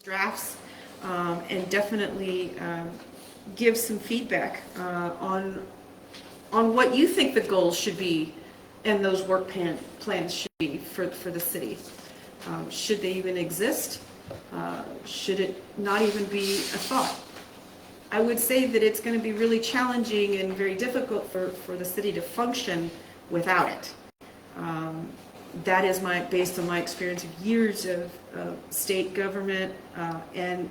drafts and definitely give some feedback on what you think the goals should be and those work plans should be for the city. Should they even exist? Should it not even be a thought? I would say that it's going to be really challenging and very difficult for the city to function without it. That is based on my experience of years of state government and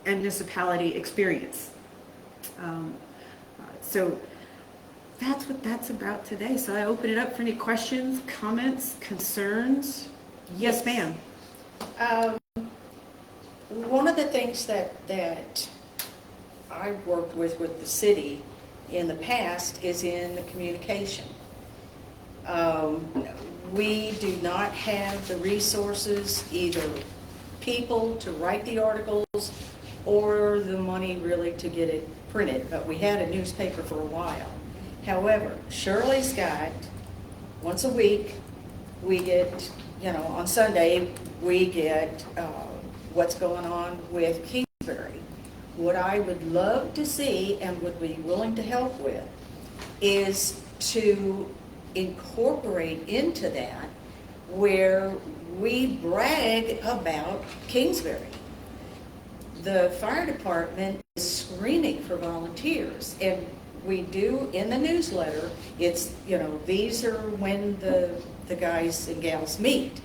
municipality experience. So that's what that's about today. So I open it up for any questions, comments, concerns. Yes, ma'am. One of the things that I've worked with the city in the past is in the communication. We do not have the resources, either people to write the articles or the money really to get it printed, but we had a newspaper for a while. However, Shirley's got, once a week, we get, on Sunday, we get what's going on with Kingsbury. What I would love to see and would be willing to help with is to incorporate into that where we brag about Kingsbury. The fire department is screaming for volunteers, and we do in the newsletter, it's, these are when the guys and gals meet.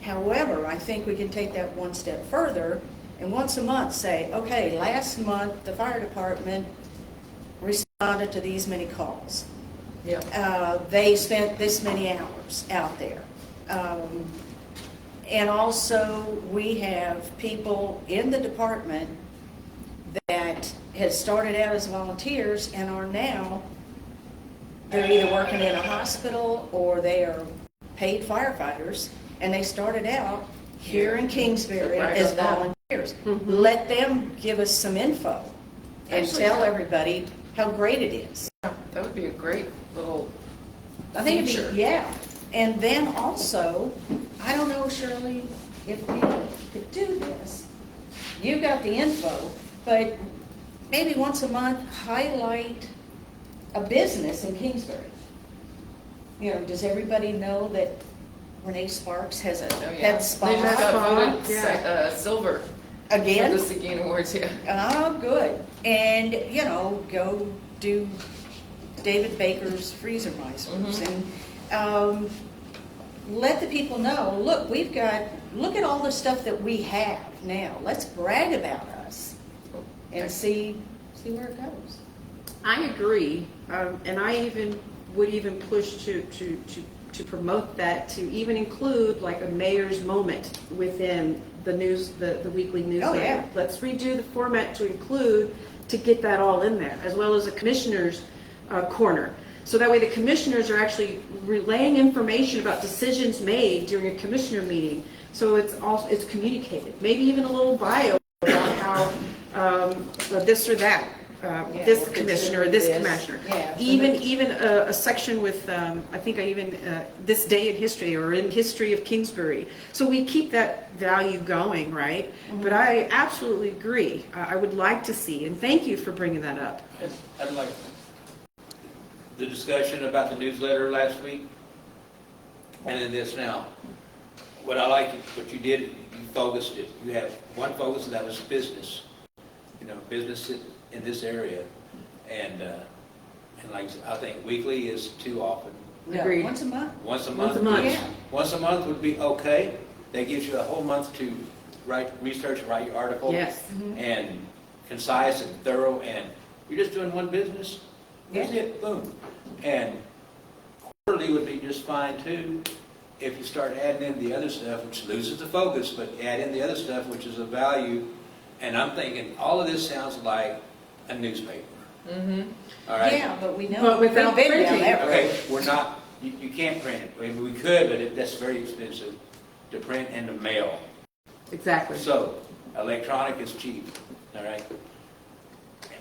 However, I think we can take that one step further and once a month say, okay, last month the fire department responded to these many calls. Yeah. They spent this many hours out there. And also we have people in the department that had started out as volunteers and are now, they're either working in a hospital or they are paid firefighters, and they started out here in Kingsbury as volunteers. Mm-hmm. Let them give us some info and tell everybody how great it is. That would be a great little feature. Yeah. And then also, I don't know, Shirley, if we could do this. You got the info, but maybe once a month highlight a business in Kingsbury. Does everybody know that Renee Sparks has a pet spa? They just got voted silver. Again? For the Seguin Awards, yeah. Oh, good. And, go do David Baker's freezer misers. Mm-hmm. And let the people know, look at all the stuff that we have now. Let's brag about us and see where it goes. I agree. And I would even push to promote that, to even include like a mayor's moment within the weekly newsletter. Oh, yeah. Let's redo the format to include, to get that all in there, as well as a commissioner's corner. So that way the commissioners are actually relaying information about decisions made during a commissioner meeting. So it's communicated. Maybe even a little bio about how this or that. This commissioner or this commissioner. Yeah, even a section with, I think this day in history or in history of Kingsbury. So we keep that value going, right? Mm-hmm. But I absolutely agree. I would like to see, and thank you for bringing that up. I'd like the discussion about the newsletter last week and then this now. What I like, what you did, you focused it. You have one focus, and that was business. Business in this area, and like I think weekly is too often. Agreed. Once a month. Once a month. Yeah. Once a month would be okay. That gives you a whole month to write your article. Yes. Mm-hmm. And concise and thorough, and you're just doing one business. That's it. Boom. And quarterly would be just fine too. If you start adding in the other stuff, which loses the focus, but add in the other stuff, which is of value. And I'm thinking, all of this sounds like a newspaper. Mm-hmm. All right? Yeah, but we know. But without printing. Okay, we're not, you can't print it. I mean, we could, but that's very expensive to print and to mail. Exactly. So, electronic is cheap, all right?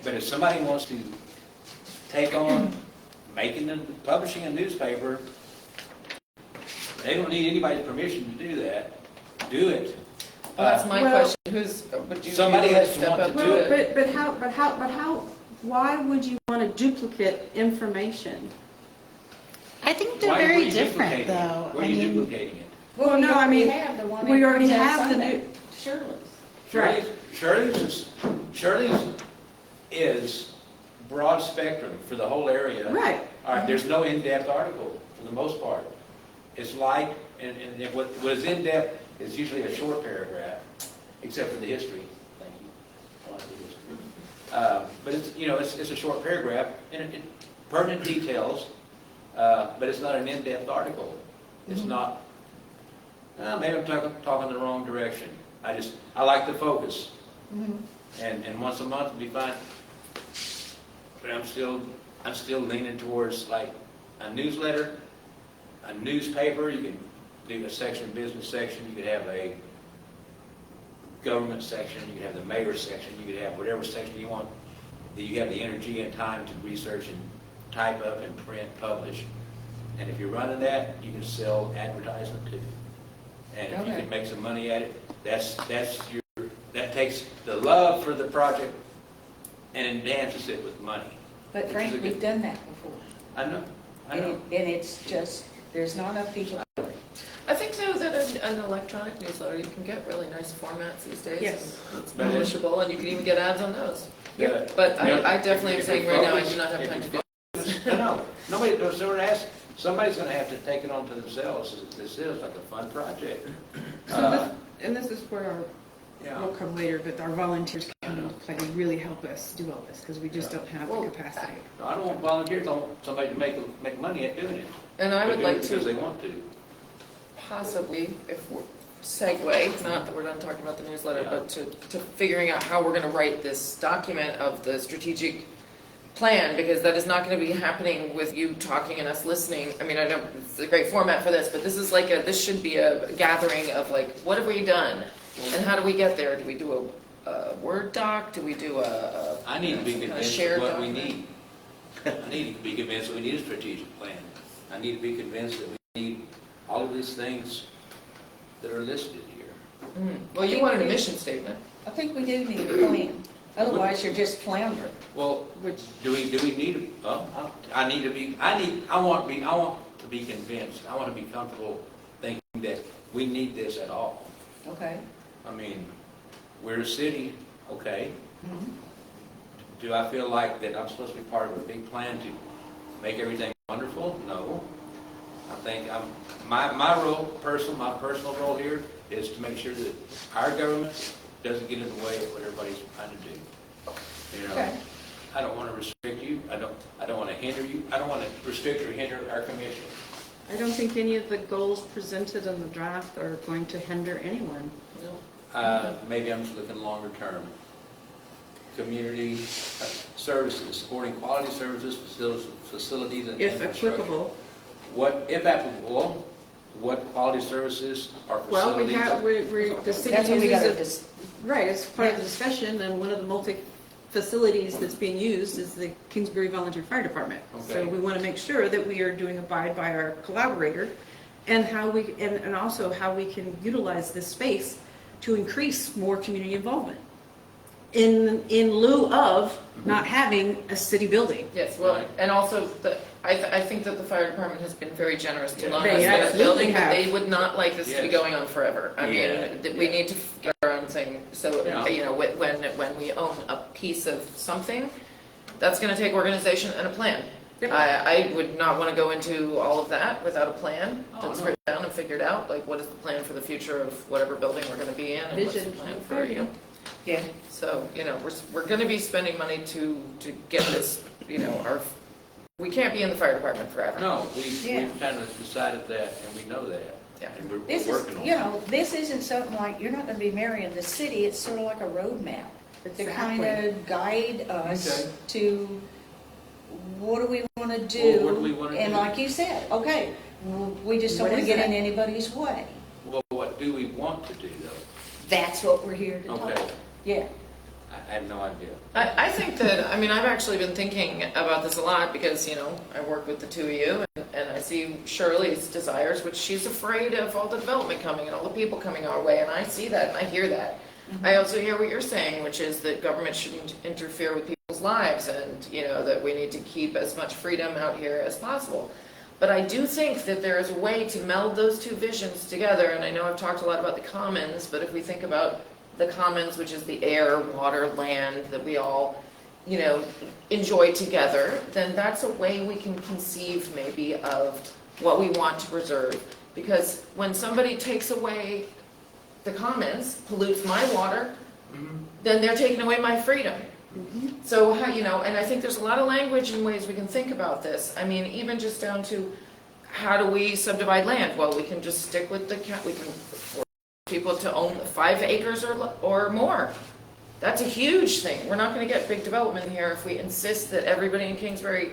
But if somebody wants to take on publishing a newspaper, they don't need anybody's permission to do that. Do it. Well, that's my Well- question. Would you Somebody be able has to step want up to to do it? But how, why would you want to duplicate information? I think they're Why are very you different, duplicating it? though. Where are you duplicating it? Well, no, I mean, have the one we that already comes out have the Sunday. new, Shirley's. Right. Shirley's is broad spectrum for the whole area. right. All right, there's no in-depth article for the most part. It's like, and what is in-depth is usually a short paragraph, except for the history. Thank you. I like the history. But it's, you know, it's a short paragraph, and it pertinent details, but it's not an in-depth article. It's not, maybe I'm talking the wrong direction. I like the focus. And once a month would be fine. But I'm still leaning towards like a newsletter, a newspaper. You can do a section, business section. You could have a government section. You could have the mayor section. You could have whatever section you want. That you have the energy and time to research and type up and print, publish. And if you're running that, you can sell advertisement too. And if you Okay. can make some money at it, that takes the love for the project and enhances it with money. But Which Frank, is a we've good- done that before. I know. And it's just, there's not enough people. I think though that an electronic newsletter, you can get really nice formats these days. Yes. and It's But it- publishable, and you can even get ads on those. Yeah. But You know, I definitely am if saying you right now, I focus- do not have if time you to do it. I know. Nobody does ever ask. Somebody's going to have to take it on to themselves. This is like a fun project. And this is where our, Yeah. we'll come later, but our volunteers come into play. They really help us do all this because we just don't have the Well, capacity. No, I don't want volunteers. I want somebody to make money at doing it. And I would They do it like because they to want to. possibly, if we're segue, not that we're done talking about the newsletter, Yeah. but to figuring out how we're going to write this document of the strategic plan, because that is not going to be happening with you talking and us listening. I mean, I know it's a great format for this, but this is like this should be a gathering of like, what have we done? And how do we get there? Do we do a Word doc? Do we do I need to be some kind of convinced shared of what we document? need. I need to be convinced that we need a strategic plan. I need to be convinced that we need all of these things that are listed here. Well, you wanted a mission statement. I think we do need a plan. Otherwise, you're just floundering. Well, Which, do we need? I want to be convinced. I want to be comfortable thinking that we need this at all. Okay. I mean, we're a city, okay. Do I feel like that I'm supposed to be part of a big plan to make everything wonderful? No. I think my role, my personal role here is to make sure that our government doesn't get in the way of what everybody's trying to do. You know, Okay. I don't want to restrict you. I don't want to hinder you. I don't want to restrict or hinder our commission. I don't think any of the goals presented in the draft are going to hinder anyone. Maybe I'm just looking longer term. Community services, supporting quality services, facilities, and If infrastructure. applicable. What, if applicable, what quality services or Well, we facilities? have, the city That's what we gotta uses it. Right, it's part of the discussion, and one of the multi-facilities that's being used is the Kingsbury Volunteer Fire Department. So Okay. we want to make sure that we are doing abide by our collaborator, and how we, and also how we can utilize this space to increase more community involvement in lieu of not having a city building. Yes, well, Right. and also, I think that the fire department has been very generous to Yeah. loan They us that absolutely building, but have. they would not like this to be Yes. going on forever. I mean, Yeah. we Yeah. need to get our own thing. So, Yeah. you know, when we own a piece of something, that's gonna take organization and a plan. Yep. I would not wanna go into all of that without a plan Oh, that's no. written down and figured out, like, what is the plan for the future of whatever building we're gonna be in, and what's the Vision. plan for, you know? Yeah. So, you know, we're gonna be spending money to get this, you know, we can't be in the fire department forever. No, Yeah. we've kind of decided that, and we know that. Yeah. And we're This is, working on you it. know, this isn't something like, you're not gonna be marrying the city, it's sort of like a roadmap to kind Exactly. of guide us Okay. to what do we wanna Well, do? what do we wanna And do? like you said, okay, we just don't What wanna is get that? in anybody's way. Well, what do we want to do, though? That's what we're here to talk Okay. about. Yeah. I have no idea. I think that, I mean, I've actually been thinking about this a lot because, you know, I work with the two of you and I see Shirley's desires, which she's afraid of all the development coming and all the people coming our way, and I see that and I hear that. I also hear what you're saying, which is that government shouldn't interfere with people's lives and, you know, that we need to keep as much freedom out here as possible. But I do think that there is a way to meld those two visions together, and I know I've talked a lot about the commons, but if we think about the commons, which is the air, water, land that we all, you know, enjoy together, then that's a way we can conceive maybe of what we want to preserve. Because when somebody takes away the commons, pollutes my water, then they're taking away my freedom. So, how, you know, and I think there's a lot of language and ways we can think about this. I mean, even just down to how do we subdivide land? Well, we can just stick with we can force people to own 5 acres or more. That's a huge thing. We're not going to get big development here if we insist that everybody in Kingsbury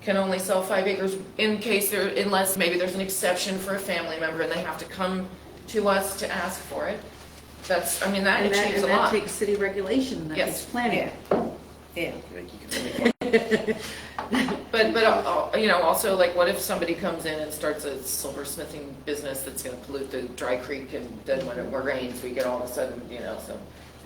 can only sell 5 acres unless maybe there's an exception for a family member and they have to come to us to ask for it. That's, I mean, that achieves a lot. And that takes city regulation, that Yes. takes planning. Yeah. But you know, also, like, what if somebody comes in and starts a silversmithing business that's going to pollute the dry creek, and then when it rains, we get all of a sudden, you know, so.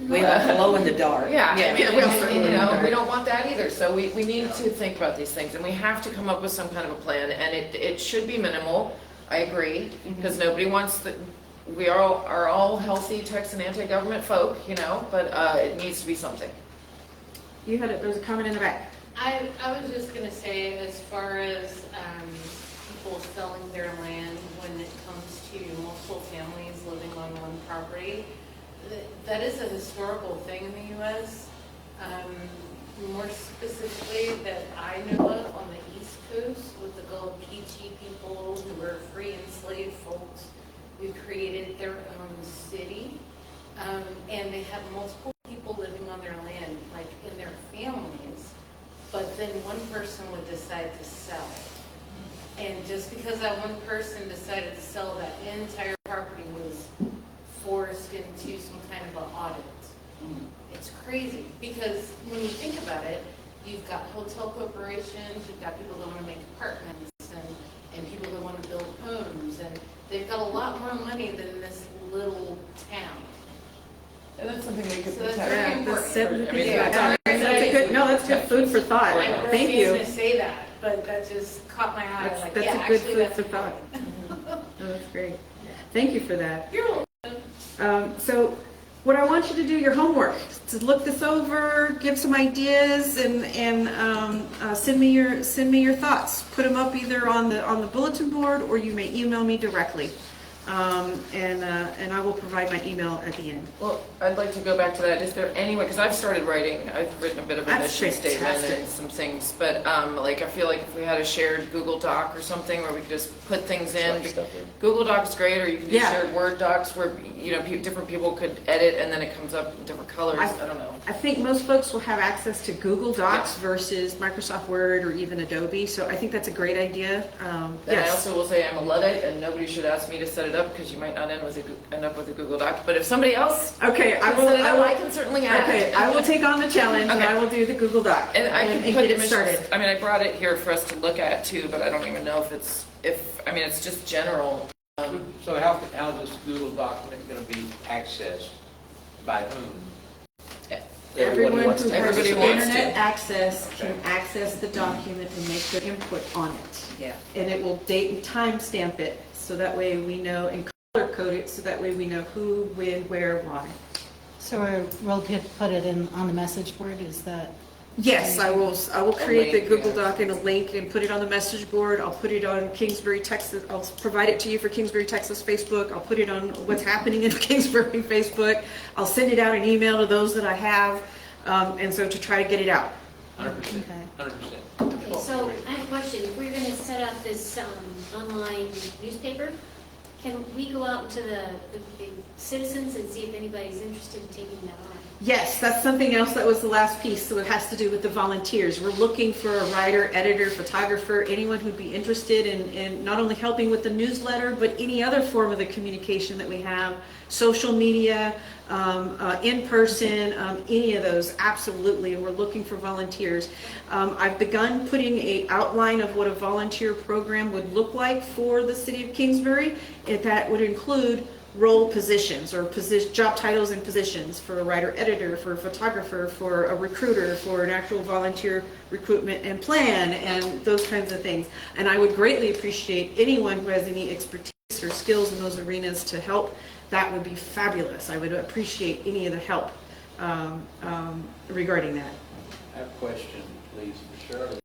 We have a glow in the dark. Yeah, I mean, Yeah. you know, we don't want that either. So we need to think about these things, and we have to come up with some kind of a plan, and it should be minimal. I agree, because nobody wants the. We are all healthy Texan anti-government folk, you know, but it needs to be something. There was a comment in the back. I was just gonna say, as far as people selling their land when it comes to multiple families living on one property, that is a historical thing in the U.S. More specifically that I know of on the East Coast with the Gullah-Geechee people who were free enslaved folks who created their own city, and they had multiple people living on their land, like in their families, but then one person would decide to sell. And just because that one person decided to sell, that entire property was forced into some kind of an audit. It's crazy, because when you think about it, you've got hotel corporations, you've got people that want to make apartments, and people that want to build homes, and they've got a lot more money than this little town. And that's something we could So that's protect. very important. I mean, That's good food for thought. I Thank was you. going to say that, but that just caught my eye. Like, That's yeah, a good actually, food that's for thought. Oh, that's great. Thank you for that. You're welcome. So what I want you to do, your homework, to look this over, give some ideas, and send me your thoughts. Put them up either on the bulletin board, or you may email me directly. And I will provide my email at the end. Well, I'd like to go back to that. Is there any way, because I've started writing, I've written a bit of a That's mission statement fantastic. and some things, but like I feel like if we had a shared Google Doc or something where we could just put things in. Google Doc's great, or you can do Yeah. shared Word docs where, you know, different people could edit and then it comes up in different colors. I don't know. I think most folks will have access to Google Docs versus Microsoft Word or even Adobe, so I think that's a great idea. And I Yes. also will say I'm a Luddite and nobody should ask me to set it up because you might not end up with a Google Doc. But if somebody else Okay, can set it up, I can certainly add Okay, it. I will take on the challenge, and Okay. I will do the Google Doc And I can and put get it images. started. I mean, I brought it here for us to look at too, but I don't even know I mean, it's just general. So how is this Google document going to be accessed by whom? Everyone wants who to- has Everybody wants internet to. access can access the document and make their input on it. Yeah. And it will date and time stamp it, so that way we know, and color code it, so that way we know who, when, where, why. So we'll put it in on the message board, is that? Yes, I will create the link, Google yeah. Doc and a link and put it on the message board. I'll put it on Kingsbury, Texas. I'll provide it to you for Kingsbury, Texas Facebook. I'll put it on what's happening in Kingsbury Facebook. I'll send it out an email to those that I have, and so to try to get it out. 100%. Okay. 100%. Okay, so I have a question. If we're going to set up this online newspaper, can we go out to the citizens and see if anybody's interested in taking that on? Yes, that's something else that was the last piece, so it has to do with the volunteers. We're looking for a writer, editor, photographer, anyone who'd be interested in not only helping with the newsletter, but any other form of the communication that we have, social media, in person, any of those, absolutely, and we're looking for volunteers. I've begun putting an outline of what a volunteer program would look like for the city of Kingsbury. That would include role positions or job titles and positions for a writer editor, for a photographer, for a recruiter, for an actual volunteer recruitment and plan, and those kinds of things. And I would greatly appreciate anyone who has any expertise or skills in those arenas to help. That would be fabulous. I would appreciate any of the help regarding that. I have a question, please, for Shirley.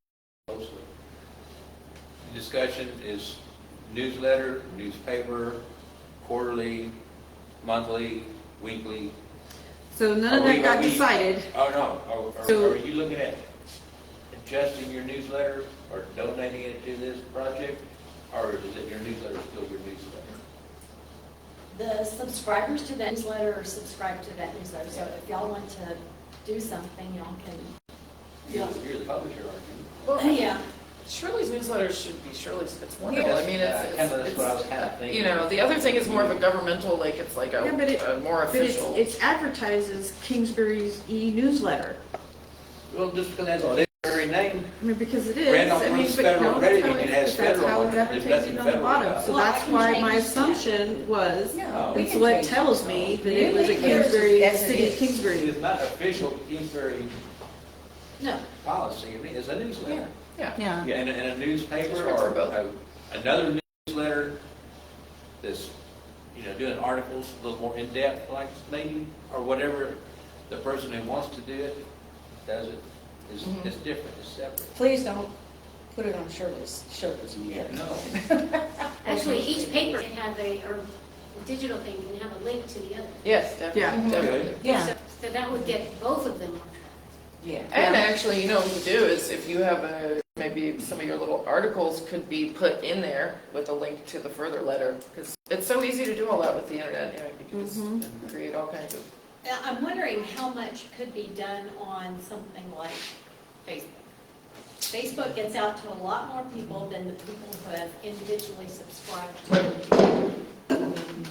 Mostly. The discussion is newsletter, newspaper, quarterly, monthly, weekly. So none of that got decided. Oh, no. So- Are you looking at adjusting your newsletter or donating it to this project? Or is it your newsletter still your newsletter? The subscribers to that newsletter are subscribed to that newsletter, so if y'all want to do something, y'all can. You're the publisher, aren't you? Well, Yeah, Shirley's newsletter should be Shirley's, it's wonderful, I mean, That's what I was kind of it's, thinking. you know, the other thing is more of a governmental, like, it's like Yeah, but a more But official. it's advertised as Kingsbury's e-newsletter. Well, just because that's a very name. I mean, because it is. Brand on I mean, Bruce but Federal no, Credit that's how Union it- has but that's federal how on it's it. There's advertised nothing on the federal bottom. about So it. Well, I that's can why change my that. assumption was, Yeah, we it's can what change tells that. me that it was a It is Kingsbury, as it city of is. Kingsbury. It's not official Kingsbury no, policy, I mean, it's a newsletter. Yeah, Yeah. In a newspaper It's or for both. another newsletter that's, doing articles a little more in-depth, like maybe, or whatever the person who wants to do it does it, is Mhm. it's different, it's separate. Please don't put it on Shirley's. Yeah, no. Actually, each paper can have or digital thing can have a link to the other. yes, definitely, Yeah. definitely. Yeah. So that would get both of them on track. Yeah. And actually, what you do is if you have maybe some of your little articles could be put in there with a link to the further letter, because it's so easy to do all that with the internet, you can just create all kinds of. I'm wondering how much could be done on something like Facebook. Facebook gets out to a lot more people than the people who have individually subscribed to it.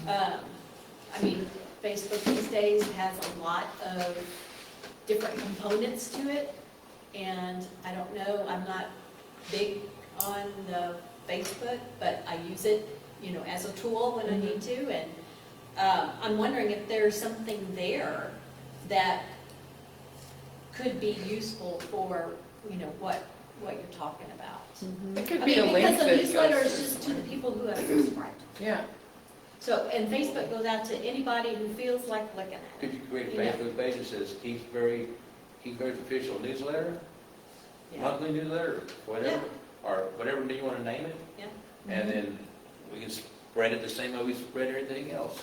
I mean, Facebook these days has a lot of different components to it, and I don't know, I'm not big on the Facebook, but I use it, as a tool when I need to, and I'm wondering if there's something there that could be useful for, what you're talking about. It could I be a mean, link because the that newsletter goes. is just to the people who have subscribed. Yeah, So, and Facebook goes out to anybody who feels like looking at Could it. you create a Yeah. Facebook page that says Kingsbury's official newsletter, Yeah. monthly newsletter, whatever, or whatever you want to name it? Yeah. And then we can spread it the same way we spread everything else,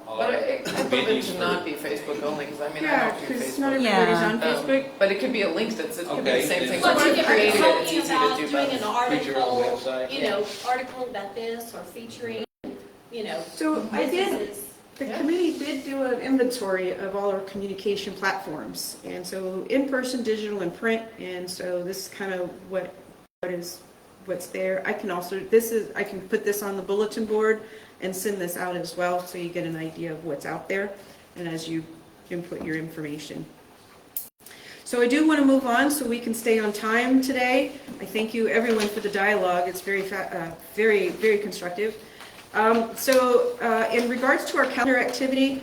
all but our I'd love it venues to for- not be Facebook only, because I Yeah, don't do because not Facebook. everybody's Yeah. on Facebook. But it could be a link it could be Okay, the same then- thing. Well, Once you you can create it, it's talking easy to about do doing both. an Create your own article, website. article about this, or featuring, So I did, businesses. the Yeah. committee did do an inventory of all our communication platforms. And so in-person, digital, and print. And so this is kind of what's there. I can I can put this on the bulletin board and send this out as well, so you get an idea of what's out there, and as you input your information. So I do want to move on so we can stay on time today. I thank you everyone for the dialogue. It's very, very constructive. In regards to our calendar activity,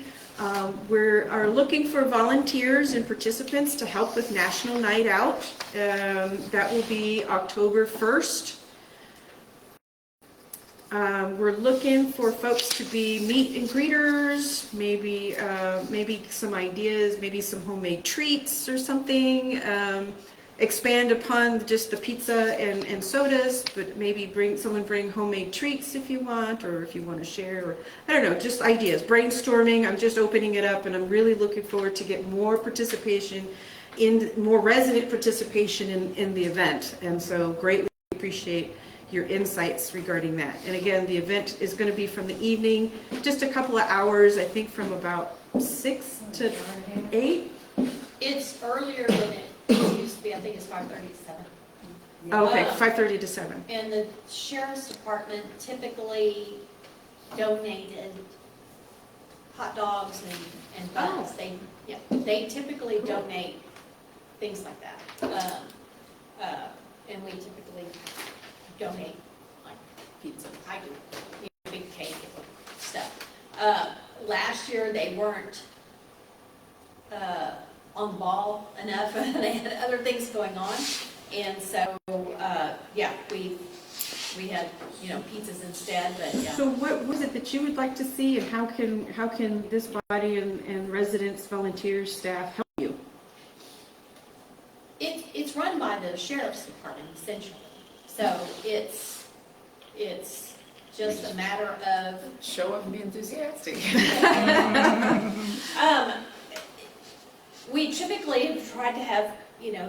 we are looking for volunteers and participants to help with National Night Out. That will be October 1st. We're looking for folks to be meet and greeters, maybe some ideas, maybe some homemade treats or something. Expand upon just the pizza and sodas, but maybe bring homemade treats if you want, or if you want to share, or I don't know, just ideas, brainstorming. I'm just opening it up, and I'm really looking forward to get more resident participation in the event, and so greatly appreciate your insights regarding that. And again, the event is going to be from the evening, just a couple of hours, I think from about 6 to 8? It's earlier than it used to be, I think it's 5:30 to 7. Oh, okay, 5:30 to 7. And the sheriff's department typically donated hot dogs and buns. They typically donate things like that. And we typically donate like pizza, I do, big cake and stuff. Last year, they weren't on the ball enough. They had other things going on. And so, we had, pizzas instead, but yeah. So what was it that you would like to see, and how can this body and residents, volunteers, staff help you? It's run by the sheriff's department essentially. So it's just a matter of, Show up and be enthusiastic. we typically have tried to have,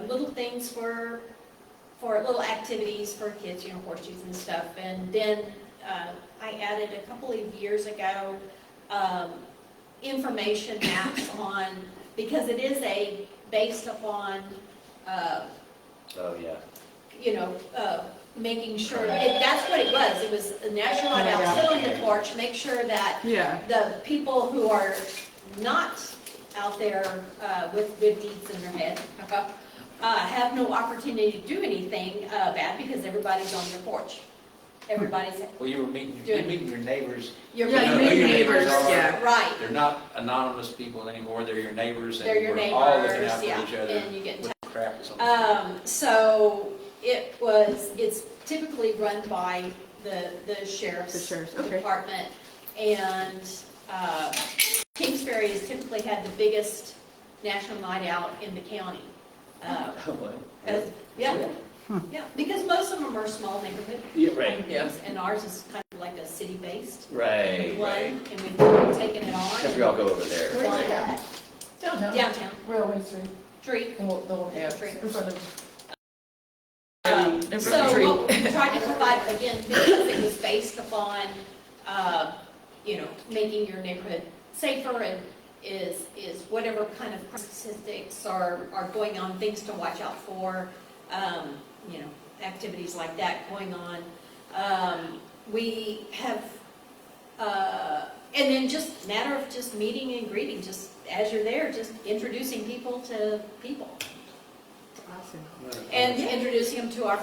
little things for little activities for kids, horseshoes and stuff. And then I added a couple of years ago information maps on, because it is based upon, making sure, that's what it was. It was a National Night Out, sit on the porch, make sure that the people who are not out there with good deeds in their head have no opportunity to do anything bad because everybody's on their porch. Everybody's. Well, you're meeting your neighbors. You're Yeah, meeting you meet your neighbors, neighbors. yeah. Right. They're not anonymous people anymore, they're your neighbors, They're your and we're all looking neighbors, out for yeah, each other and you get with crap or something. So it's typically run by the sheriff's okay. department, and Kingsbury has typically had the biggest national night out in the county. Yeah, because most of them are small neighborhood. Yeah, right. Yeah. And ours is kind of like a city-based Right, one, right. and we've taken it on. Because we all go over there. Where's it at? Downtown. Railway Street. Street. The whole, Yeah. in front of. So what we tried to provide, again, because it was based upon, making your neighborhood safer, and is whatever kind of statistics are going on, things to watch out for, activities like that going on. We have, and then just matter of just meeting and greeting, just as you're there, just introducing people to people. Awesome. And introducing them to our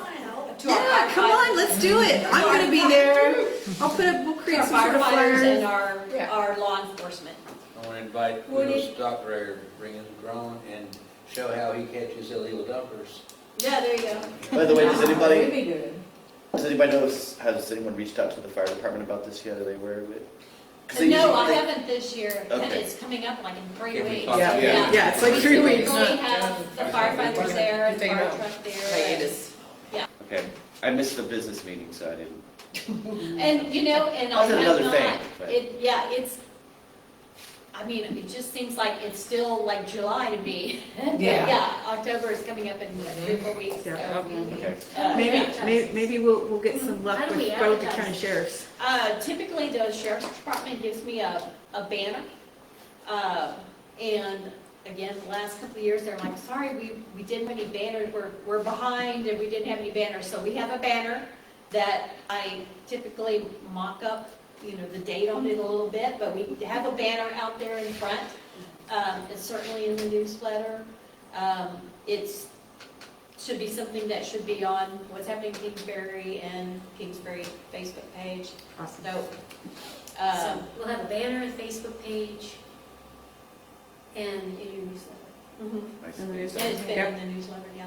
Yeah, come on, let's do it. I'm going to be there. We'll create our some sort of firefighters flyers. and our law enforcement. I want to invite Would Udo's it- doctor to bring in the drone and show how he catches illegal dumpers. Yeah, there you go. By the way, does Would anybody be good. know, has anyone reached out to the fire department about this yet? Are they aware of it? 'Cause they No, I usually- haven't this year. Okay. It's coming up like in 3 Yeah, we weeks. talked Yeah, about yeah, it's like 3 We weeks. typically have the firefighters there and the Taking fire a truck there. hiatus. Okay, I missed the business meeting, so I didn't. And, and I'll That's another not, thing, but- it just seems like it's still like July to me. Yeah. October is coming up in 3 or 4 weeks. so, Yeah. Okay. Maybe we'll get some luck How do with we both the advertise? county sheriffs. Typically, the sheriff's department gives me a banner. And again, the last couple of years, they're like, sorry, we didn't have any banners, we're behind, and we didn't have any banners. So we have a banner that I typically mock up, the date on it a little bit, but we have a banner out there in front. It's certainly in the newsletter. It's should be something that should be on what's happening in Kingsbury and Kingsbury Facebook page. Awesome. So, So we'll have a banner, a Facebook page, and in your newsletter. mhm. And there's- And it's been Yep. in the newsletter, yeah.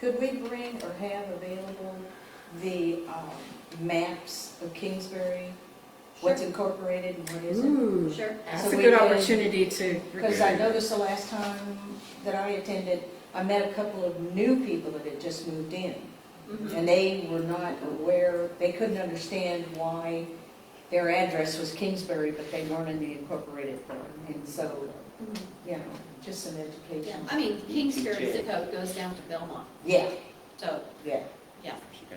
Could we bring or have available the maps of Kingsbury? What's incorporated and what isn't? Ooh, Sure. that's So a we good can- opportunity to. Because I noticed the last time that I attended, I met a couple of new people that had just moved in. Mhm. And they were not aware, they couldn't understand why their address was Kingsbury, but they weren't in the incorporated form. And so, Mhm. just some Yeah, education. I mean, Kingsbury zip code goes down to Belmont, Yeah, so, yeah.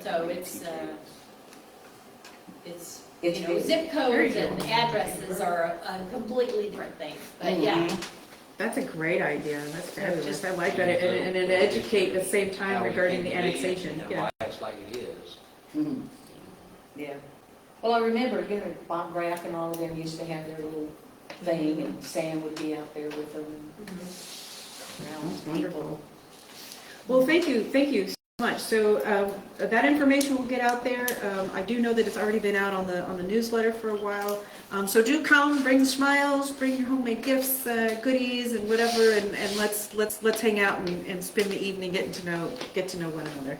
so it's, it's, It's you know, big. zip codes and addresses are a completely different thing. But yeah, That's a great idea. That's fabulous. I like that. And then educate at the same time How we regarding the came to be annexation. and Yeah. why it's like it is. Mhm. Yeah. Well, I remember, you know, Bob Graff and all of them used to have their little thing, and Sam would be out there with them. That's wonderful. Well, thank you so much. So that information will get out there. I do know that it's already been out on the newsletter for a while. So do come, bring smiles, bring your homemade gifts, goodies, and whatever, and let's hang out and spend the evening get to know one another.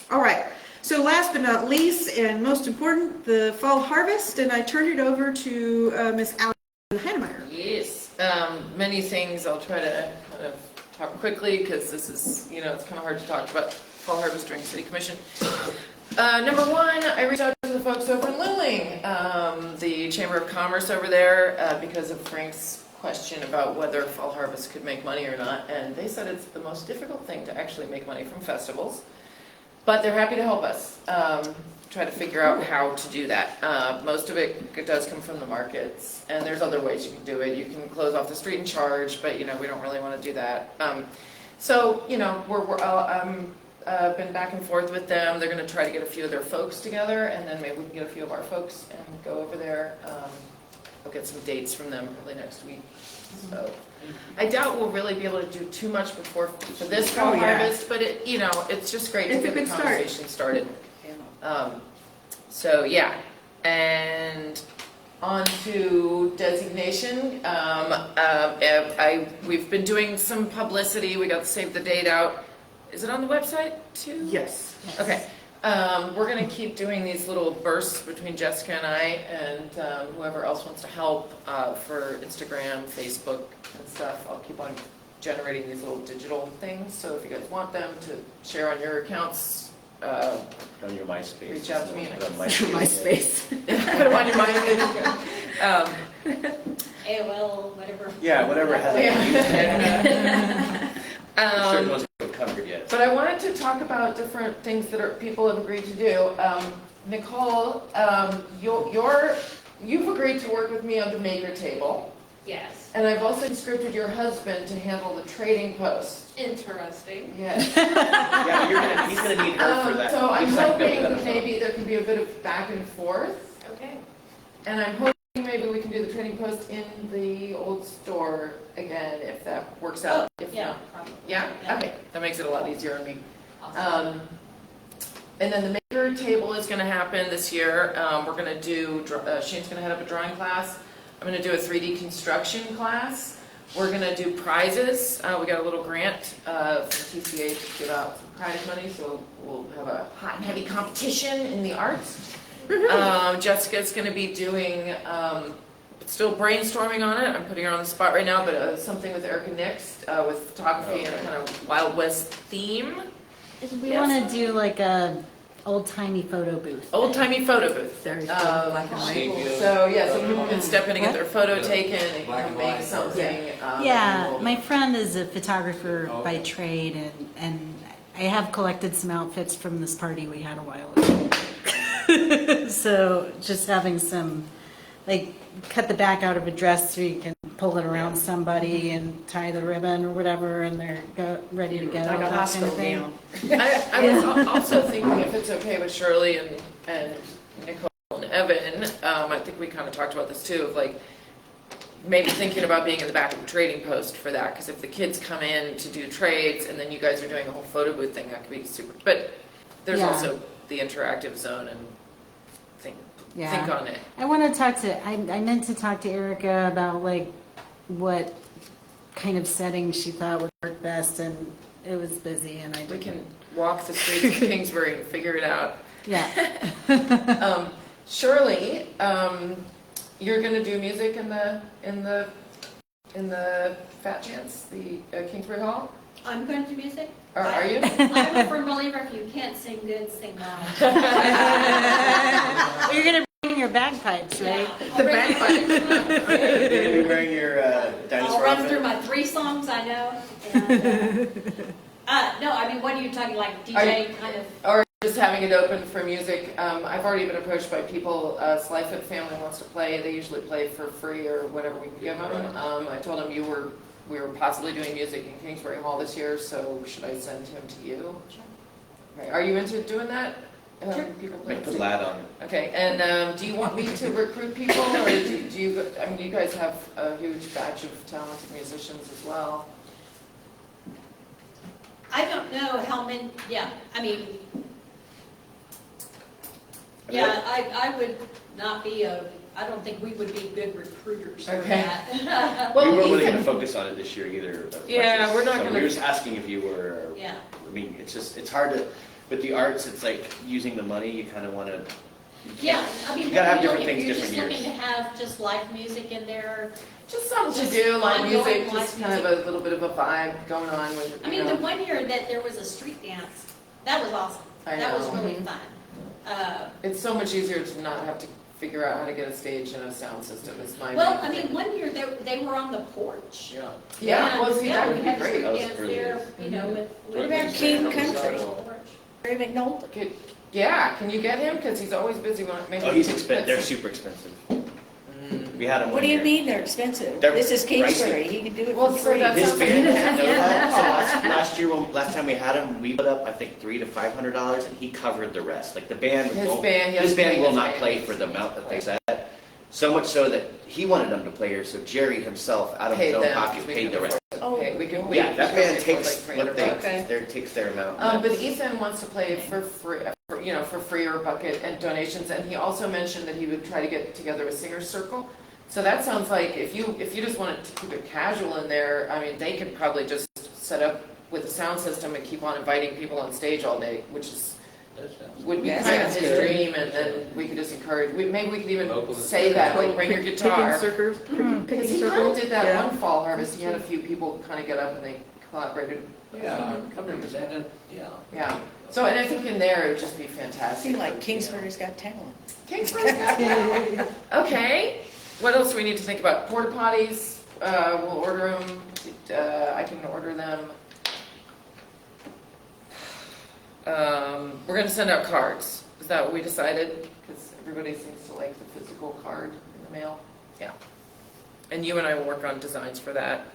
All right. So last but not least, and most important, the fall harvest, and I turn it over to Miss Alison Hannemeyer. Yes, many things. I'll try to kind of talk quickly because this is, you know, it's kind of hard to talk about fall harvest during City Commission. Number one, I reached out to the folks over in Luling, the Chamber of Commerce over there, because of Frank's question about whether fall harvest could make money or not, and they said it's the most difficult thing to actually make money from festivals. But they're happy to help us try to figure out how to do that. Most of it does come from the markets, and there's other ways you can do it. You can close off the street and charge, but you know we don't really want to do that. So you know I've been back and forth with them. They're going to try to get a few of their folks together, and then maybe we can get a few of our folks and go over there. I'll get some dates from them probably next week. So I doubt we'll really be able to do too much for this fall harvest, but it, you know, it's just great to It's a get the good start. conversation started. So yeah, and on to designation. We've been doing some publicity. We got to save the date out. Is it on the website too? Yes. Okay. We're going to keep doing these little bursts between Jessica and I and whoever else wants to help for Instagram, Facebook, and stuff. I'll keep on generating these little digital things. So if you guys want them to share on your accounts, On your MySpace. reach out to me. And I On can MySpace. MySpace. put them on your mind. AOL, whatever. Yeah, whatever hasn't been used yet. Um, Certain ones haven't covered yet. But I wanted to talk about different things that people have agreed to do. Nicole, you've agreed to work with me on the maker table, Yes, and I've also conscripted your husband to handle the trading post. interesting. Yes. Yeah, he's gonna need her for that. So I'm He's not gonna hoping do that maybe there can be a bit of back and forth, Okay. and I'm hoping maybe we can do the trading post in the old store again, if that works out. If Yeah, not, probably. yeah? Yeah. Okay, that makes it a lot easier on me. Awesome. And then the maker table is going to happen this year. We're going to do, Shane's going to head up a drawing class. I'm going to do a 3D construction class. We're going to do prizes. We got a little grant from TCA to give out some prize money, so we'll have a hot and heavy competition in the arts. Jessica's going to be doing, still brainstorming on it. I'm putting her on the spot right now, but something with Erica Nix with photography and a kind of Wild West theme. We Yes. want to do like a old-timey photo booth. Old-timey photo booth. Very cool. Black and white. So, yeah, so people can step in and get their photo taken and Black kind of and make white. something. Yeah, and we'll- my friend is a photographer Oh, by okay. trade, and I have collected some outfits from this party we had a while ago. So just having some, like, cut the back out of a dress so you can pull it around somebody and tie the ribbon or whatever, and they're ready to go. Like a that kind hospital of thing. gown. I was also thinking if it's okay with Shirley and Nicole and Evan, I think we kind of talked about this too, of like, maybe thinking about being in the back of the trading post for that, because if the kids come in to do trades and then you guys are doing a whole photo booth thing, that could be super. But there's Yeah. also the interactive zone and think Yeah. on it. I want to talk to, I meant to talk to Erica about like what kind of setting she thought would work best, and it was busy and I We didn't. can walk the streets of Kingsbury and figure it out. Yeah. Shirley, you're going to do music in the Fat Chance, the Kingsbury Hall. I'm going to do music. Or are you? I'm a firm believer if you can't sing good, sing loud. You're going to bring your bagpipes, right? The bagpipe. You're gonna be wearing your I'll dinosaur run through outfit? my 3 songs I know. And, no, I mean, what are you talking, like Are DJ kind of? Or just having it open for music. I've already been approached by people, Slyfoot family wants to play, they usually play for free or whatever we can give them. I told them we were possibly doing music in Kingsbury Hall this year, so should I send him to you? Okay. Are you into doing that? People play Put music? lad on it. Okay, and do you want me to recruit people, or do you, I mean, you guys have a huge batch of talented musicians as well. I don't know how many, yeah, I mean, yeah, I would not be I don't think we would be good recruiters for Okay. that. Well, we weren't really Ethan- going to focus on it this year either. as much Yeah, as- we're not so gonna- We were just asking if you were. Yeah. I mean, it's hard to, with the arts, it's like using the money, you kind of want to. Yeah, I mean, You gotta have what different if things you're different just looking years. to have just live music in there. Just something to Just do, like ongoing music, live just kind of a little bit of a vibe going on with, I you mean, know. the one year that there was a street dance, that was awesome. I That was know. really Mhm. fun. It's so much easier to not have to figure out how to get a stage and a sound system, is my Well, main I mean, thing. one year they were on the porch. Yeah. Yeah, well, see, Yeah, that we would be had a great. street That was dance early there, years. you know, with. What about King Country? Barry McNulty. Okay, yeah, can you get him? Because he's always busy when, maybe. Oh, he's he expensive. puts They're some- super expensive. We had them. What do you mean they're expensive? They're This is Kingsbury, pricey. he can do it Well, for so free. that's- His band doesn't know that. So last year, last time we had him, we put up I think $300 to $500, and he covered the rest. Like the band, His won't- band, yes, his band will his not band. play for the amount that they said. So much so that he wanted them to play here. So Jerry himself, out of his Paid own them, pocket, we paid can the rest. Oh, Okay, we can. Yeah, that band takes like what $300. they takes their amount. But Ethan wants to play for free, for free or a bucket and donations, and he also mentioned that he would try to get together a singer's circle. So that sounds like if you just wanted to keep it casual in there, I mean, they could probably just set up with a sound system and keep on inviting people on stage all day, which is would be That kind of sounds his good. dream, and then we could just encourage. Maybe we could even Local say that, like bring your guitar. Picking Because picking he kind of circles. did that Yeah. one fall harvest. He had a few people kind of get up and they collaborated. Yeah, come to present, yeah. Yeah. So, and I think in there it would just be fantastic. Seems like Kingsbury's got talent. Kingsbury's got okay. What else do we need to think about? Porta potties. We'll order them. I can order them. We're going to send out cards. Is that what we decided? Because everybody seems to like the physical card in the mail. Yeah. And you and I will work on designs for that.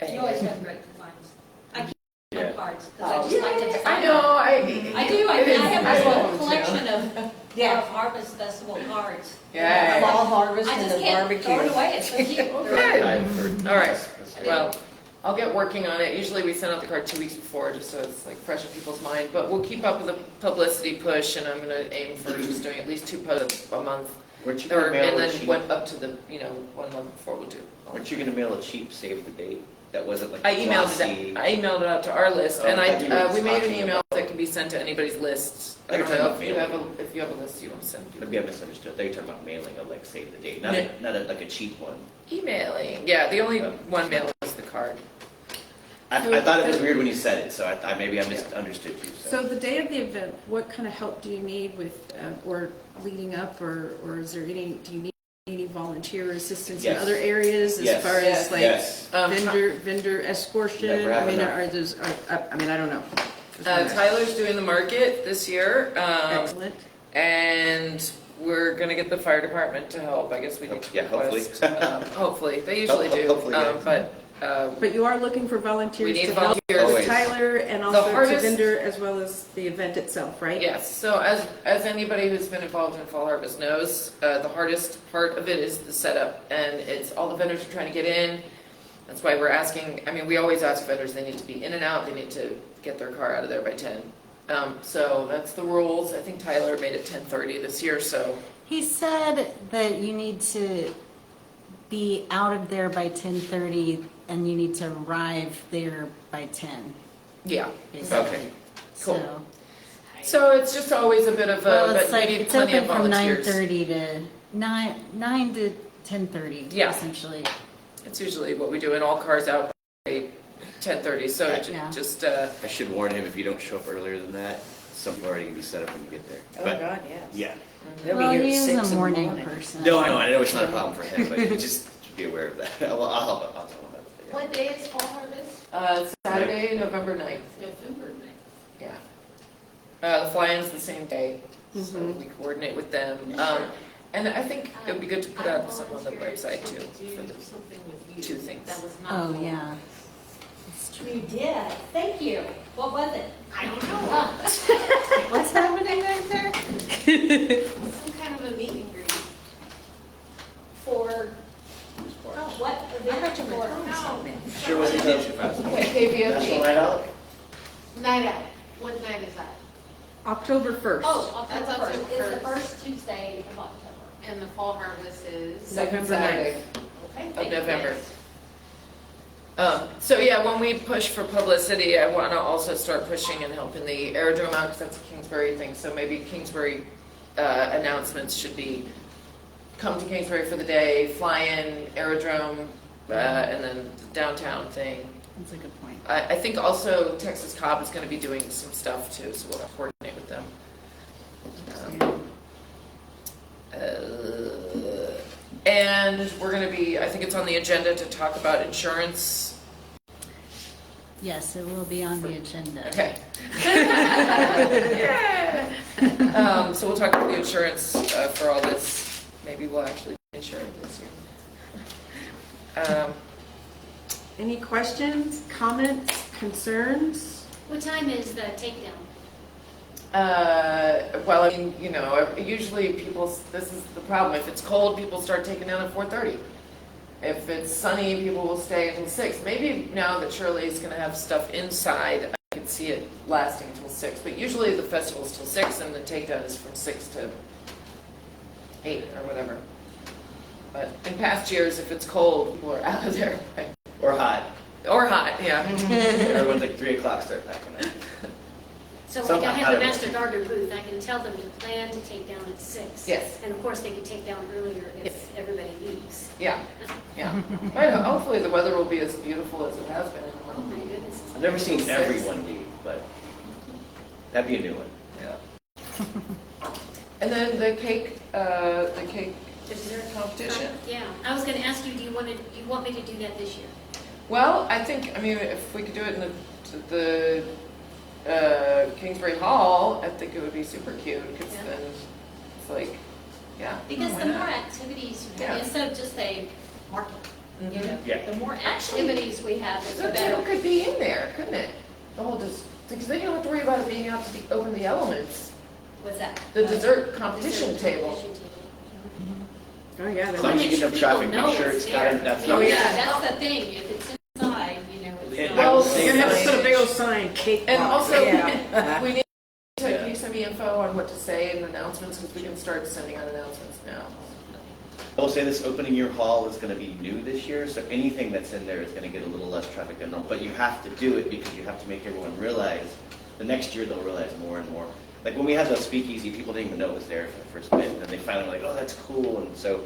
Okay. You always have great designs. I keep Yeah. my cards, because I just like to design. I know. I do, I it is- have I a love whole them, collection too. of Harvest Festival cards. Yeah. Fall harvest I and just the can't throw it barbecue. away, it's so cute. Good. All right. Well, I'll get working on it. Usually we send out the card 2 weeks before, just so it's like fresh in people's mind. But we'll keep up with the publicity push, and I'm going to aim for just doing at least 2 posts a month. Weren't you Or, going to mail and a then cheap? went up to the 1 month before we'll do. Weren't you going to mail a cheap save the date that wasn't like I emailed glossy? it. I emailed it out to our list, Oh, and I thought you were we made an talking email about- that can be sent to anybody's lists. I Like don't you're know talking if about you have a list you want to send. Maybe I misunderstood. They were talking about mailing a like save the date, not No. a, not a, like a cheap one. Emailing. Yeah, the only Oh. one mail was the card. I thought it was weird when you said it, so I maybe I misunderstood you. So the day of the event, what kind of help do you need with, or leading up, or is there any, do you need any volunteer assistance in Yes. other areas as Yes. far as like Yes. vendor escortion? Never have I mean, enough. are those, I mean, I don't know. Just wondering. Tyler's doing the market this year. Excellent. And we're gonna get the fire department to help. I guess we need to Yeah, hopefully. request. Hopefully, they usually do. Hopefully, yeah. But you are looking for volunteers We need to help volunteers. with Tyler and The also to hardest- vendor as well as the event itself, right? yes. So as anybody who's been involved in Fall Harvest knows, the hardest part of it is the setup, and it's all the vendors are trying to get in. That's why we're asking. I mean, we always ask vendors; they need to be in and out. They need to get their car out of there by 10. So that's the rules. I think Tyler made it 10:30 this year. So He said that you need to be out of there by 10:30 and you need to arrive there by 10. yeah. basically. Okay. Cool. So, So it's just always a bit of a. well, but it's like, we need it's plenty open of from volunteers. 9:30 to 9 to 10:30, Yeah. essentially. It's usually what we do, and all cars out by 10:30. So Yeah. just I should warn him if you don't show up earlier than that, something already can be set up when you get there. Oh, But, God, yes. yeah. They'll Well, be here he at is 6 a in the morning person. No, I know it's not a problem for him, but just be aware of that. I'll help him. I'll tell him about it. Yeah. What day is Fall Harvest? Saturday, November 9th. November 9th. Yeah. The fly-in's the same day, so Mhm. we coordinate with them. And I think it would be good to put out something on the website too, for the Something with you. two things. That was not. Oh, the- yeah. You did, thank you. What was it? I don't know. What's happening right there? Some kind of a meet and greet. For, what event for? No. Sure was a teacher festival. KVOP. National Night Out? Night out. What night is that? October 1st. Oh, That's October October 1st. It's the 1st. first Tuesday of October. And the fall harvest is? Second November Saturday Okay, of thank you, November. guys. So yeah, when we push for publicity, I want to also start pushing and helping the aerodrome out, because that's a Kingsbury thing. So maybe Kingsbury announcements should be come to Kingsbury for the day, fly in, aerodrome, and then the downtown thing. That's a good point. I think also Texas Cobb is going to be doing some stuff too, so we'll coordinate with them. And we're going to be, I think it's on the agenda to talk about insurance. Yes, it will be on the agenda. Okay. So we'll talk about the insurance for all this. Maybe we'll actually be insured this year. Any questions, comments, concerns? What time is the takedown? Well, I mean, you know, usually people, this is the problem. If it's cold, people start taking down at 4:30. If it's sunny, people will stay until 6. Maybe now that Shirley's going to have stuff inside, I could see it lasting until 6. But usually the festival's till 6 and the takedown is from 6 to 8 or whatever. But in past years, if it's cold, people are out of there. Or hot. Or hot, yeah. Everyone's like 3 o'clock start packing up. So like Somehow, I I have the don't know. master gardener booth, I can tell them to plan to take down at 6. Yes. And of course, they can take down earlier if everybody leaves. Yeah, yeah. Right, hopefully the weather will be as beautiful as it has been. Oh my goodness. I've never seen everyone leave, but that'd be a new one. Yeah. And then the cake competition. Yeah, I was gonna ask you, do you want me to do that this year? Well, I think, I mean, if we could do it in the Kingsbury Hall, I think it would be super cute, because Yeah. then it's like, yeah. Because why the not? more activities, Yeah. instead of just a market, you Mhm. know, Yeah. the more activities we have, the The table better. could be in there, couldn't it? The whole, because then you don't have to worry about it being out to open the elements. What's that? The dessert competition table. Competition table. Oh, yeah. As long as you get enough traffic, make sure it's got, that's Oh, not. yeah, that's the thing, if it's inside, you know, it's And not. I would Well, say You're gonna have to Signage. put a big old sign, cake And walk. also, Yeah. we need to, can you send me info on what to say in announcements, because we can start sending out announcements now. I will say this opening year hall is going to be new this year, so anything that's in there is going to get a little less traffic than normal. But you have to do it because you have to make everyone realize, the next year they'll realize more and more. Like when we had the speakeasy, people didn't even know it was there for the first minute, and then they finally were like, oh, that's cool. And so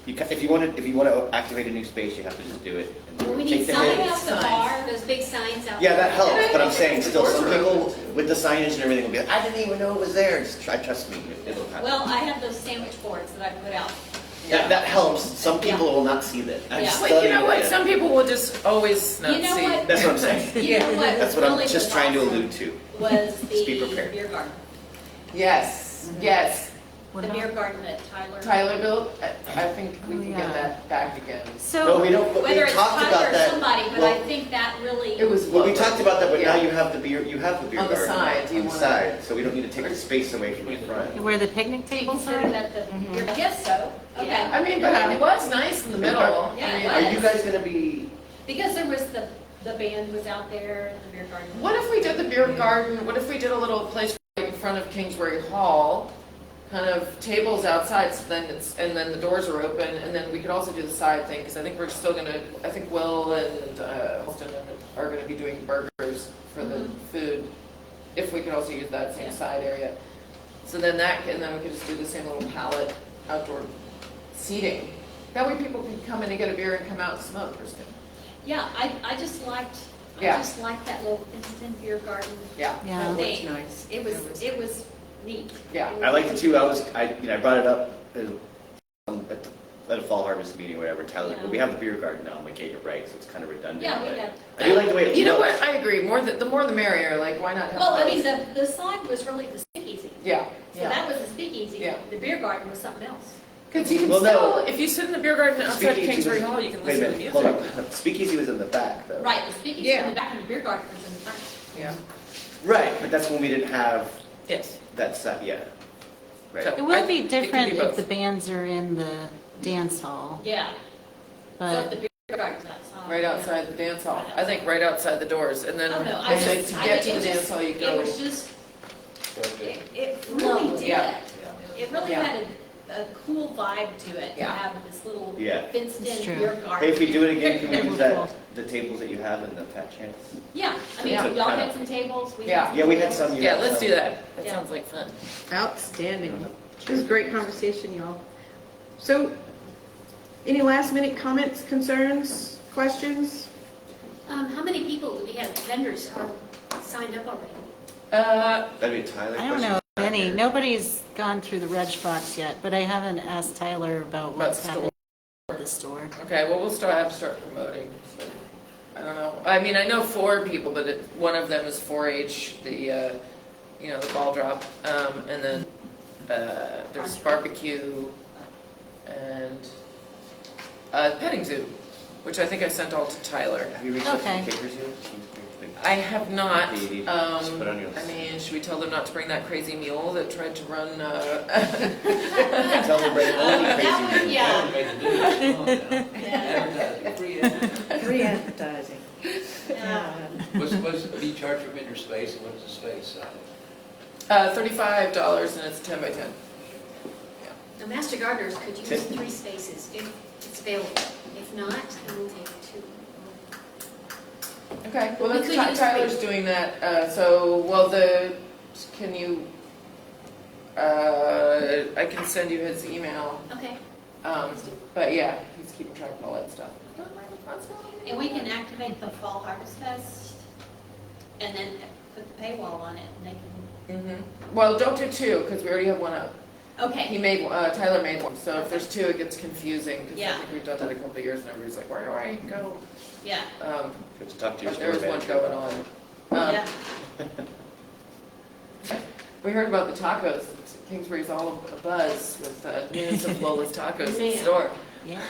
if you want to activate a new space, you have to just do it. And Well, we take need the signs hit. out the bar, those big signs out. Yeah, that there. helps, but I'm saying still, some people with the signage and everything will be like, I didn't even know it was there. Just trust me, it'll happen. Well, I have those sandwich boards that I put out. That helps. Some people will not see that. I'm Yeah. just Like, you telling know what, that. some people will just always not You know see. what? That's what I'm saying. You know what That's what really I'm just was trying to awesome allude to. Was Just be the prepared. beer garden. Yes, yes. What The about- beer garden that Tyler. Tyler built, I think we can Yeah. get that back again. No, So, we don't, but we Whether it's talked Tyler about or that. somebody, but Well, I think that really. It was Well, we lovely. talked about that, but now Yeah. you have the beer On the garden side, do you on the wanna- side, so we don't need to take the space away from the front. where the picnic Do you tables consider are? that I guess so. Okay. Yeah. I mean, but it was nice in the middle. Yeah, I it mean, was. Are you guys gonna be, Because there was the band was out there, the beer garden. What if we did the beer garden, what if we did a little place right in front of Kingsbury Hall, kind of tables outside, so then and then the doors are open, and then we could also do the side thing, because I think we're still gonna, I think Will and Holston are gonna be doing burgers for the food, if we could also use that same Yeah. side area. So then and then we could just do the same little pallet outdoor seating. That way people can come in and get a beer and come out and smoke or something. Yeah, I just liked, Yeah. I just liked that little instant beer garden Yeah, Yeah. thing. nice. It was neat. yeah. I liked it too, I brought it up at at a fall harvest meeting or whatever, Tyler, but we have the beer garden now, and we cater right, so it's kind of redundant. Yeah, we but have. I do like the way it You know looks. what, I agree, the more the merrier, like, why not have Well, I both? mean, the sign was really the speakeasy. Yeah, So that was the speakeasy. Yeah. The beer garden was something else. because you can Well, no. still, if you sit in the beer garden outside Speakeasy Kingsbury was- Hall, you can Wait a listen to minute, music. hold on. Speakeasy was in the back, though. Right, the speakeasy Yeah. in the back and the beer garden was in the front. Yeah, Right, but that's when we didn't have yes. that set, yeah. Right. So- It will I- be it can be different if both. the bands are in the dance hall, Yeah. So if the but beer garden's outside. Right yeah. outside the dance hall. I think right outside the doors, and then Oh, no, I think to get to it the just- dance hall, you It go. was just, it really did. Yeah. It really Yeah. had a cool vibe to it, to Yeah. have this little Yeah. It's fenced-in true. beer garden. Hey, if we do it again, can we It use was that, cool. the tables that you have in the Fat Chance? Yeah, I mean, Yeah. y'all had some tables, we Yeah. had some. Yeah, we had tables. some. you Yeah, had let's some. do that. That Yeah. sounds like fun. Outstanding. It was a great conversation, y'all. So, any last minute comments, concerns, questions? How many people do we have vendors are signed up already? That'd be a Tyler I don't question. know if any, nobody's gone through the reg box yet, but I haven't asked Tyler about what's store. happening at the store. Okay, well, we'll have to start promoting. So, I don't know. I mean, I know 4 people, but one of them is 4-H, the ball drop, and then there's barbecue and petting zoo, which I think I sent all to Tyler. Have you reached out to Okay. the Kingsbury Zoo? I have not. You need to just put on your I mean, should we tell them not to bring that crazy mule that tried to run? Tell them bring only That crazy. one, yeah. Free advertising. Yeah. What's the charge for vendor space, and what is the space? $35, and it's 10 by 10. Now, Master Gardeners could use Tip. 3 spaces if it's available. If not, then we'll take 2. Okay, well, We that's could use Tyler's doing that, can you, I can send you his email, Okay. but yeah, he's keeping track of all that stuff. And we can activate the Fall Harvest Fest and then put the paywall on it and they Well, don't do 2, because we already have one up. can, okay, Tyler made one, so if there's 2, it gets confusing, because I Yeah. think we've done that a couple of years, and everybody's like, where do I go? yeah, Let's talk to your But store there's one manager. going on. yeah. We heard about the tacos. Kingsbury's all abuzz with news of Lola's Tacos in the Man. store. Yeah.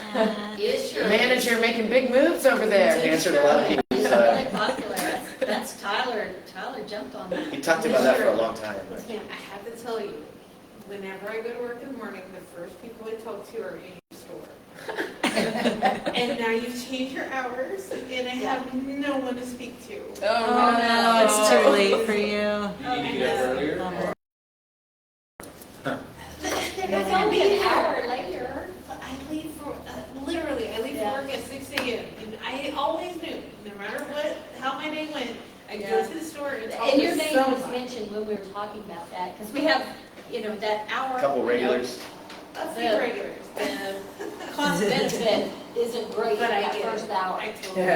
Yes, The manager making big moves over there. Answered a lot of people's, It's really popular. That's Tyler jumped on that. he talked about that for a long time. right? I have to tell you, whenever I go to work in the morning, the first people I talk to are in your store. And now you've changed your hours, and I have no one to speak to. Oh, No, it's too late for you. You need to get up earlier? Bummer. It's only an hour later. I leave for, literally, I leave for Yeah. work at 6 a.m. And I always knew, no matter how my day went, I'd Yeah. go to the store and talk And your to name was somebody. mentioned when we were talking about that, because we have, that hour. Couple regulars. A few Yeah. regulars. The cost benefit isn't great for But I that get first it. hour. I totally.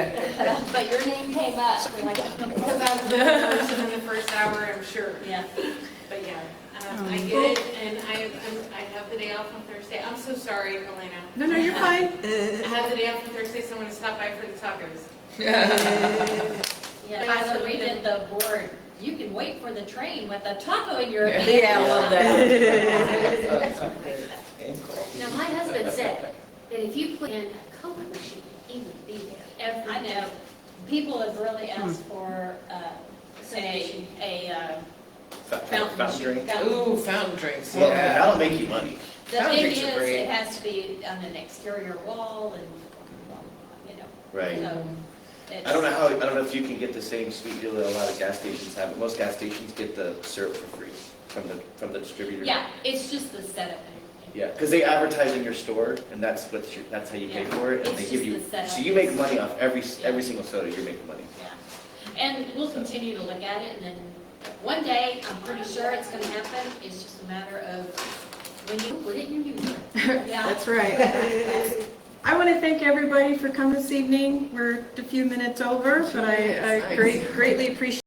But your name came up, we're like, Because I was the person in the first hour, I'm sure. yeah. But yeah, I get it, and I have the day off on Thursday. I'm so sorry, Elena. No, you're fine. I have the day off on Thursday, so I'm gonna stop by for the tacos. Yeah, Tyler, we did the board, you can wait for the train with a taco in your hand. Yeah, I love that. Now, my husband said that if you put in a Coke machine, he would be there every I know, people have really asked for, say, a Fountain drink. Ooh, fountain drinks, Well, yeah. that'll make you money. The Fountain thing drinks is, are great. it has to be on an exterior wall and, Right. so. I don't know if you can get the same sweet deal that a lot of gas stations have, but most gas stations get the syrup for free from the distributor. Yeah, it's just the setup. Yeah, because they advertise in your store, and that's how you pay Yeah. for it, and It's they give just you, the setup. so you make money off every single soda, you're making money. Yeah, and we'll continue to look at it, and then one day, I'm pretty sure it's gonna happen, it's just a matter of when you put it in your user. Yeah. That's right. I want to thank everybody for coming this evening. We're a few minutes over, but I greatly appreciate